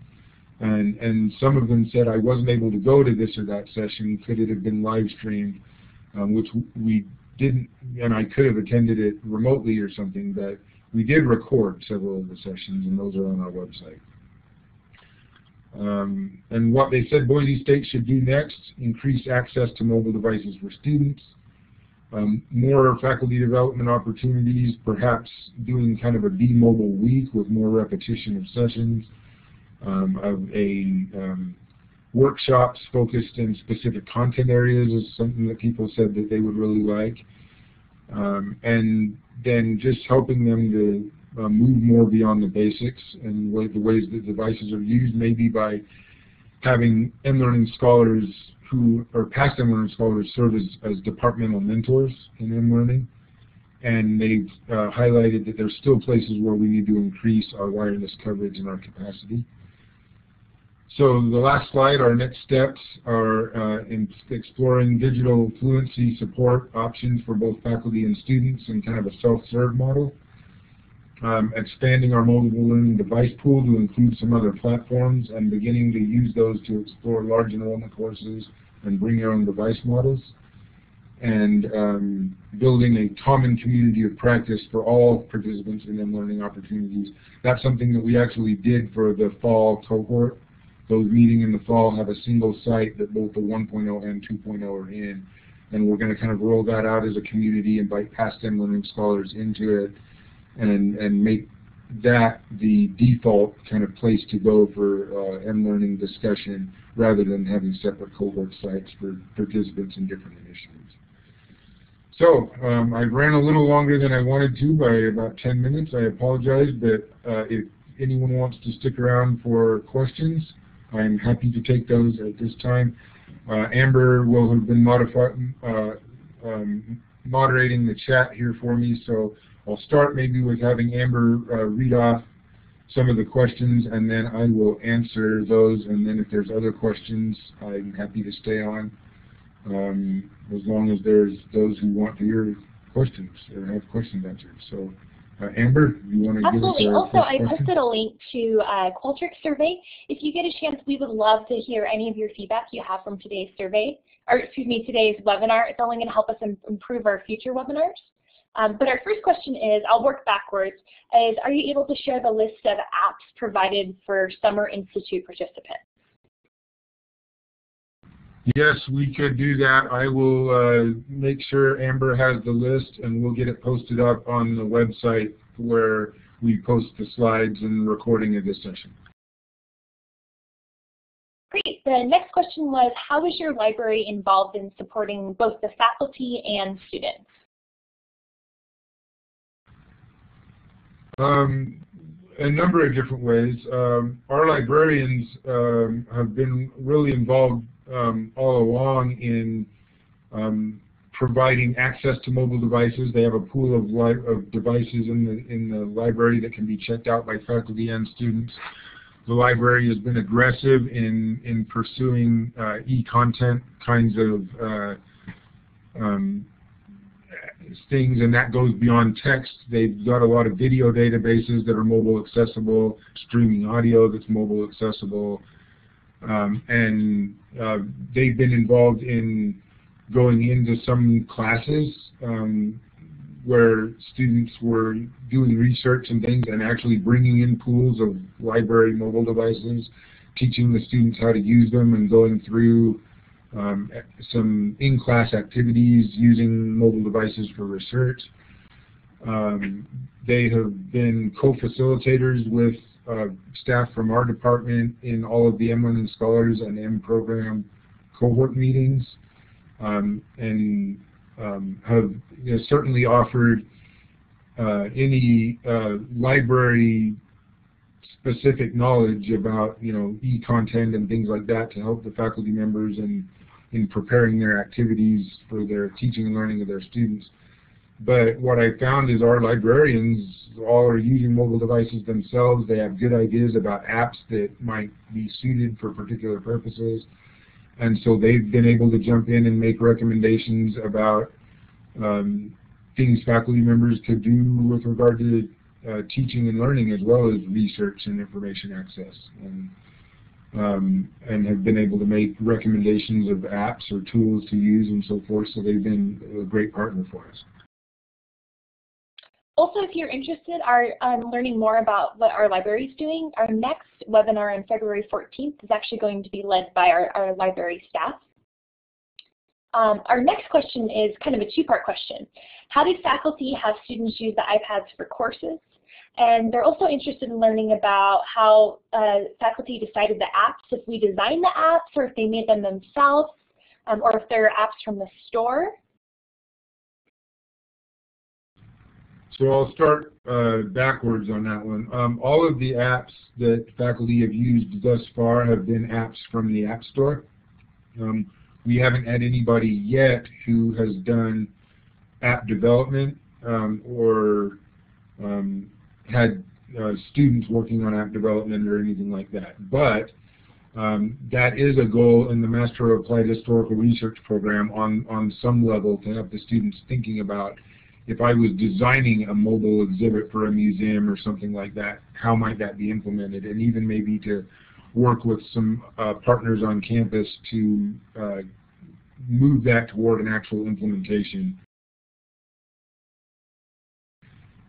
And some of them said, I wasn't able to go to this or that session. Could it have been live streamed? Which we didn't, and I could have attended it remotely or something, but we did record several of the sessions, and those are on our website. And what they said Boise State should do next, increase access to mobile devices for students, more faculty development opportunities, perhaps doing kind of a Be Mobile week with more repetition of sessions, workshops focused in specific content areas is something that people said that they would really like. And then just helping them to move more beyond the basics and the ways that devices are used, maybe by having mLearning scholars who, or past mLearning scholars, serve as departmental mentors in mLearning. And they've highlighted that there's still places where we need to increase our wireless coverage and our capacity. So the last slide, our next steps are in exploring digital fluency support options for both faculty and students in kind of a self-serve model. Expanding our mobile learning device pool to include some other platforms and beginning to use those to explore large enrollment courses and bring your own device models. And building a common community of practice for all participants in mLearning opportunities. That's something that we actually did for the fall cohort. Those meeting in the fall have a single site that both the 1.0 and 2.0 are in. And we're going to kind of roll that out as a community, invite past mLearning scholars into it, and make that the default kind of place to go for mLearning discussion rather than having separate cohort sites for participants in different initiatives. So I ran a little longer than I wanted to by about 10 minutes. I apologize, but if anyone wants to stick around for questions, I'm happy to take those at this time. Amber will have been moderating the chat here for me, so I'll start maybe with having Amber read off some of the questions, and then I will answer those, and then if there's other questions, I'm happy to stay on, as long as there's those who want to hear questions or have questions answered. So, Amber, you want to give us our Also, I question? posted a link to a Qualtrics survey. If you get a chance, we would love to hear any of your feedback you have from today's survey, or excuse me, today's webinar. It's only going to help us improve our future webinars. But our first question is, I'll work backwards, is are you able to share the list of apps provided for Summer Institute participants? Yes, we could do that. I will make sure Amber has the list, and we'll get it posted up on the website where we post the slides and recording of this session. Great. The next question was, how is your library involved in supporting both the faculty and students? a number of different ways. Our librarians have been really involved all along in providing access to mobile devices. They have a pool of devices in the library that can be checked out by faculty and students. The library has been aggressive in pursuing e-content kinds of things, and that goes beyond text. They've got a lot of video databases that are mobile accessible, streaming audio that's mobile accessible, and they've been involved in going into some classes where students were doing research and things and actually bringing in pools of library mobile devices, teaching the students how to use them and going through some in-class activities using mobile devices for research. They have been co-facilitators with staff from our department in all of the mLearning Scholars and M-Program cohort meetings, and have certainly offered any library specific knowledge about e-content and things like that to help the faculty members in preparing their activities for their teaching and learning of their students. But what I found is our librarians all are using mobile devices themselves. They have good ideas about apps that might be suited for particular purposes, and so they've been able to jump in and make recommendations about things faculty members could do with regard to teaching and learning, as well as research and information access, and have been able to make recommendations of apps or tools to use and so forth. So they've been a great partner for us. Also, if you're interested in learning more about what our library is doing, our next webinar on February 14th is actually going to be led by our library staff. Our next question is kind of a two-part question. How did faculty have students use the iPads for courses? And they're also interested in learning about how faculty decided the apps, if we designed the apps or if they made them themselves, or if they're apps from the store. So I'll start backwards on that one. All of the apps that faculty have used thus far have been apps from the App Store. We haven't had anybody yet who has done app development or had students working on app development or anything like that. But that is a goal in the Master of Applied Historical Research program on some level, to have the students thinking about, if I was designing a mobile exhibit for a museum or something like that, how might that be implemented? And even maybe to work with some partners on campus to move that toward an actual implementation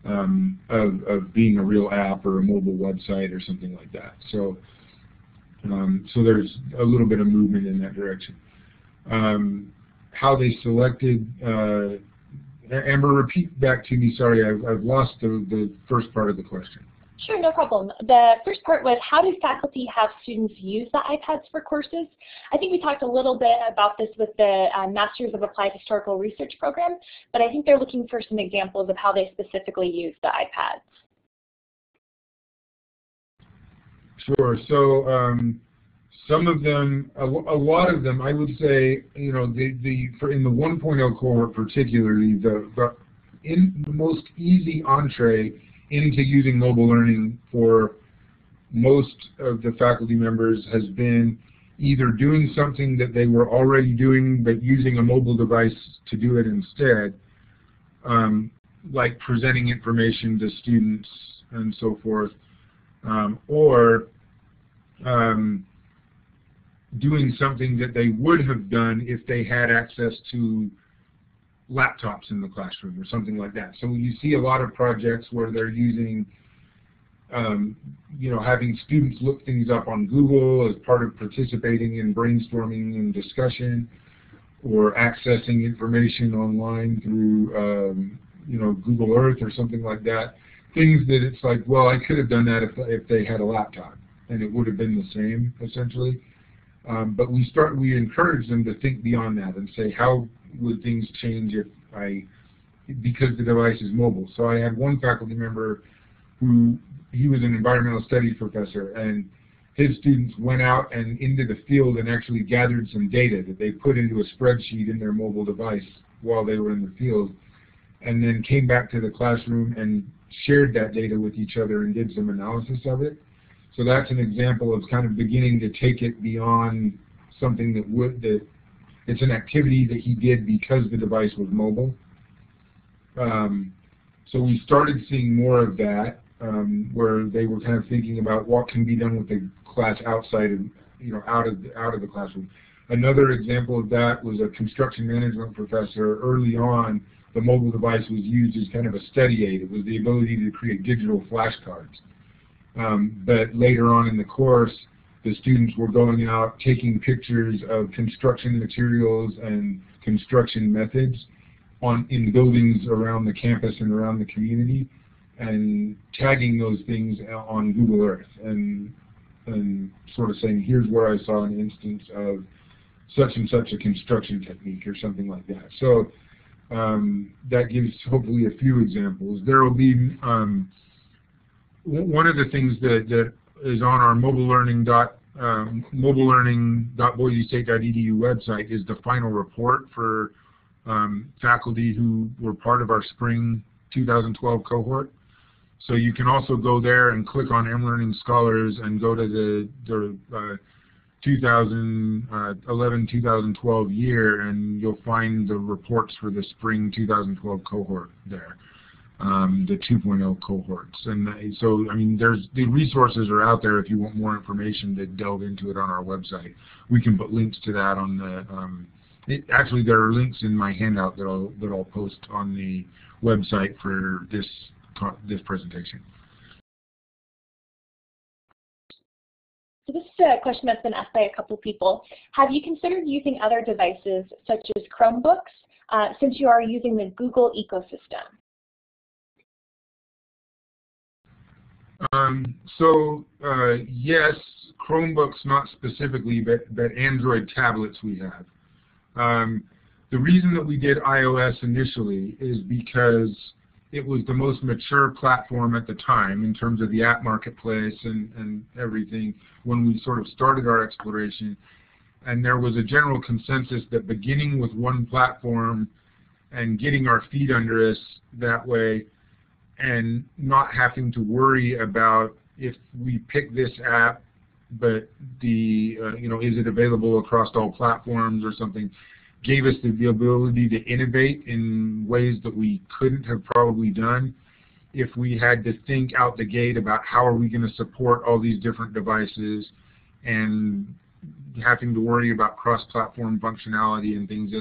of being a real app or a mobile website or something like that. So, so there's a little bit of movement in that direction. How they selected, Amber, repeat back to me. Sorry, I've lost the first part of the question. Sure, no problem. The first part was, how did faculty have students use the iPads for courses? I think we talked a little bit about this with the Masters of Applied Historical Research program, but I think they're looking for some examples of how they specifically use the iPads. Sure. So some of them, a lot of them, I would say, in the 1.0 cohort particularly, the most easy entree into using mobile learning for most of the faculty members has been either doing something that they were already doing but using a mobile device to do it instead, like presenting information to students and so forth, or doing something that they would have done if they had access to laptops in the classroom or something like that. So you see a lot of projects where they're using, having students look things up on Google as part of participating in brainstorming and discussion, or accessing information online through, Google Earth or something like that. Things that it's like, well, I could have done that if they had a laptop, and it would have been the same, essentially. But we encourage them to think beyond that and say, how would things change because the device is mobile? So I had one faculty member who he was an environmental studies professor, and his students went out and into the field and actually gathered some data that they put into a spreadsheet in their mobile device while they were in the field, and then came back to the classroom and shared that data with each other and did some analysis of it. So that's an example of kind of beginning to take it beyond something that it's an activity that he did because the device was mobile. So we started seeing more of that, where they were kind of thinking about what can be done with the class outside of, out of the classroom. Another example of that was a construction management professor. Early on, the mobile device was used as kind of a study aid. It was the ability to create digital flashcards. But later on in the course, the students were going out, taking pictures of construction materials and construction methods in buildings around the campus and around the community, and tagging those things on Google Earth and sort of saying, here's where I saw an instance of such and such a construction technique or something like that. So that gives hopefully a few examples. There will be one of the things that is on our mobleLearning.boisestate.edu website is the final report for faculty who were part of our spring 2012 cohort. So you can also go there and click on mLearning Scholars and go to the 2011-2012 year, and you'll find the reports for the spring 2012 cohort there, the 2.0 cohorts. And so, I mean, the resources are out there if you want more information to delve into it on our website. We can put links to that on the, actually there are links in my handout that I'll post on the website for this presentation. So this is a question that's been asked by a couple people. Have you considered using other devices such as Chromebooks since you are using the Google ecosystem? Yes, Chromebooks not specifically, but Android tablets we have. The reason that we did iOS initially is because it was the most mature platform at the time in terms of the app marketplace and everything when we sort of started our exploration. And there was a general consensus that beginning with one platform and getting our feet under us that way and not having to worry about if we pick this app, but is it available across all platforms or something, gave us the ability to innovate in ways that we couldn't have probably done if we had to think out the gate about how are we going to support all these different devices and having to worry about cross-platform functionality and things.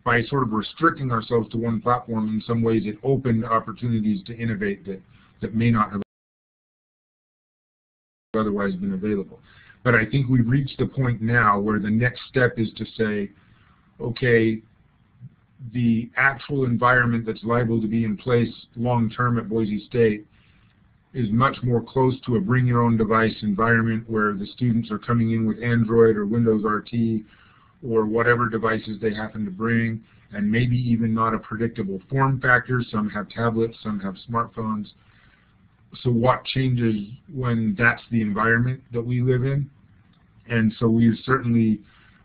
By sort of restricting ourselves to one platform, in some ways it opened opportunities to innovate that may not have otherwise been available. But I think we've reached the point now where the next step is to say, okay, the actual environment that's liable to be in place long-term at Boise State is much more close to a bring-your-own-device environment where the students are coming in with Android or Windows RT or whatever devices they happen to bring, and maybe even not a predictable form factor. Some have tablets, some have smartphones. So what changes when that's the environment that we live in? And so we've certainly,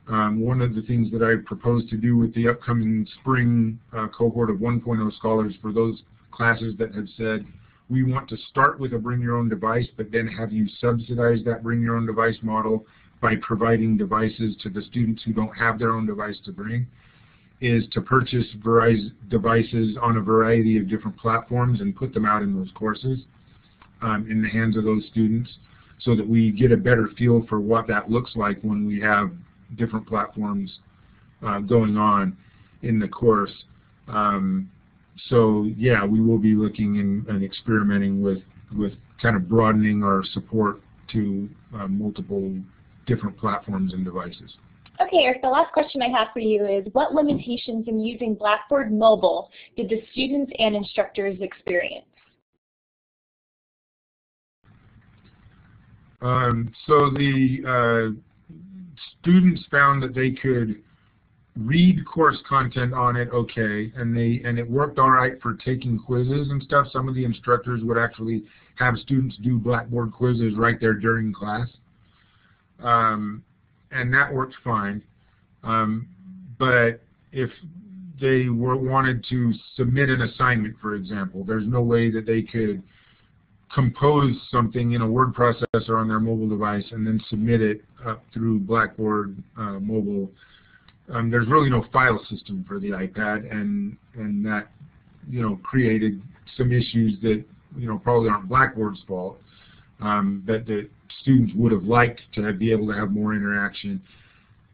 one of the things that I propose to do with the upcoming spring cohort of 1.0 scholars for those classes that have said, we want to start with a bring-your-own-device, but then have you subsidize that bring-your-own-device model by providing devices to the students who don't have their own device to bring, is to purchase devices on a variety of different platforms and put them out in those courses in the hands of those students so that we get a better feel for what that looks like when we have different platforms going on in the course. So yeah, we will be looking and experimenting with kind of broadening our support to multiple different platforms and devices. Okay, Eric, the last question I have for you is, what limitations in using Blackboard Mobile did the students and instructors experience? So the students found that they could read course content on it okay, and it worked all right for taking quizzes and stuff. Some of the instructors would actually have students do Blackboard quizzes right there during class, and that worked fine. But if they wanted to submit an assignment, for example, there's no way that they could compose something in a word processor on their mobile device and then submit it up through Blackboard mobile. There's really no file system for the iPad, and that created some issues that probably aren't Blackboard's fault, that the students would have liked to be able to have more interaction.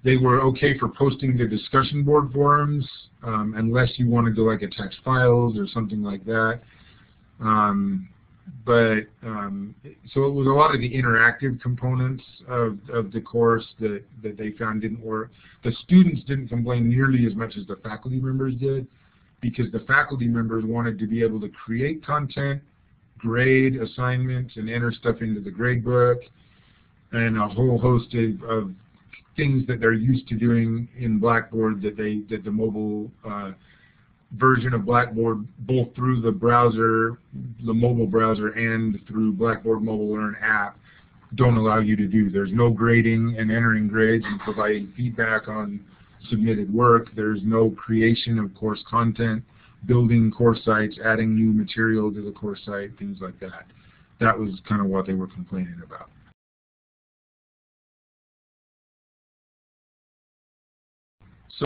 They were okay for posting to discussion board forums, unless you wanted to like attach files or something like that. So it was a lot of the interactive components of the course that they found didn't work. The students didn't complain nearly as much as the faculty members did, because the faculty members wanted to be able to create content, grade assignments, and enter stuff into the grade book, and a whole host of things that they're used to doing in Blackboard that the mobile version of Blackboard, both through the browser, the mobile browser, and through Blackboard Mobile Learn app, don't allow you to do. There's no grading and entering grades and providing feedback on submitted work. There's no creation of course content, building course sites, adding new material to the course site, things like that. That was kind of what they were complaining about.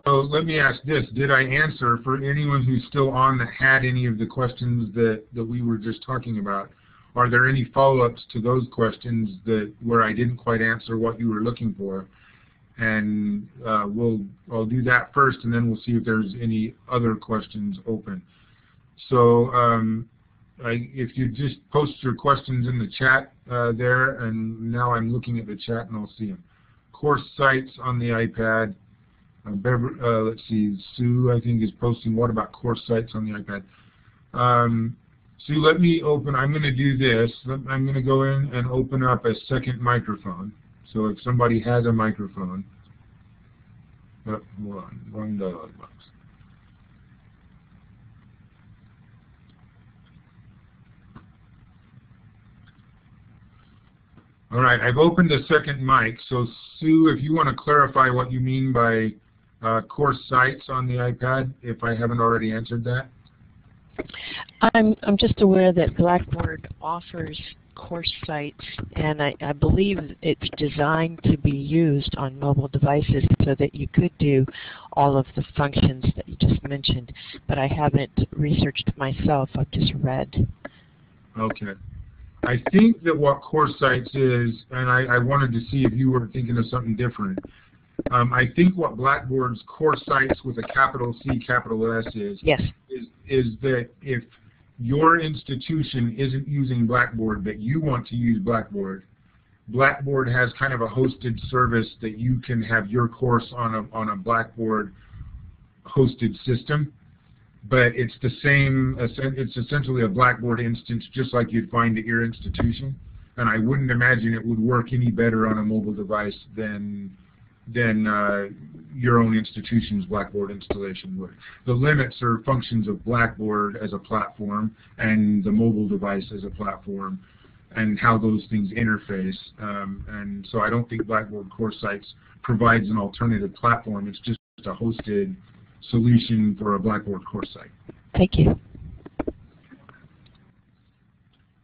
So let me ask this: did I answer for anyone who's still on that had any of the questions that we were just talking about? Are there any follow-ups to those questions where I didn't quite answer what you were looking for? And I'll do that first, and then we'll see if there's any other questions open. So if you just post your questions in the chat there, and now I'm looking at the chat and I'll see them. Course sites on the iPad. Let's see, Sue, I think, is posting what about course sites on the iPad. Sue, let me open, I'm going to do this. I'm going to go in and open up a second microphone. So if somebody has a microphone, hold on, wrong dialog box. All right, I've opened a second mic. So Sue, if you want to clarify what you mean by course sites on the iPad, if I haven't already answered that. I'm just aware that Blackboard offers course sites, and I believe it's designed to be used on mobile devices so that you could do all of the functions that you just mentioned, but I haven't researched myself. I've just read. Okay. I think that what course sites is, and I wanted to see if you were thinking of something different. I think what Blackboard's course sites with a capital C, capital S is that if your institution isn't using Blackboard but you want to use Blackboard, Blackboard has kind of a hosted service that you can have your course on a Blackboard hosted system. But it's the same, it's essentially a Blackboard instance just like you'd find at your institution. And I wouldn't imagine it would work any better on a mobile device than your own institution's Blackboard installation would. The limits are functions of Blackboard as a platform and the mobile device as a platform and how those things interface. And so I don't think Blackboard course sites provides an alternative platform. It's just a hosted solution for a Blackboard course site. Thank you.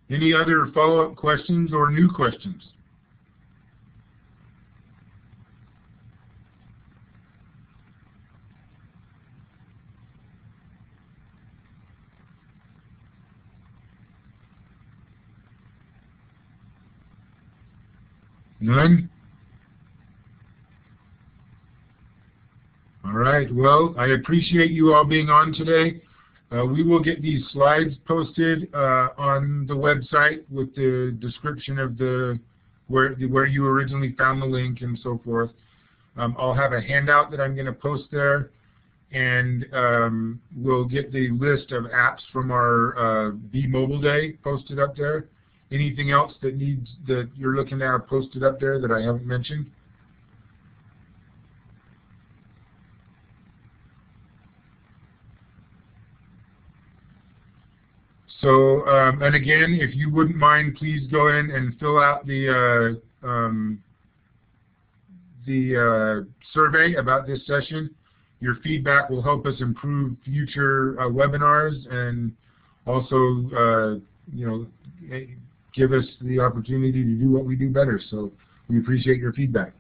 Any other follow-up questions or new questions? None? All right, well, I appreciate you all being on today. We will get these slides posted on the website with the description of where you originally found the link and so forth. I'll have a handout that I'm going to post there, and we'll get the list of apps from our B-Mobile Day posted up there. Anything else that you're looking to have posted up there that I haven't mentioned? So, and again, if you wouldn't mind, please go in and fill out the survey about this session. Your feedback will help us improve future webinars and also, give us the opportunity to do what we do better. So we appreciate your feedback.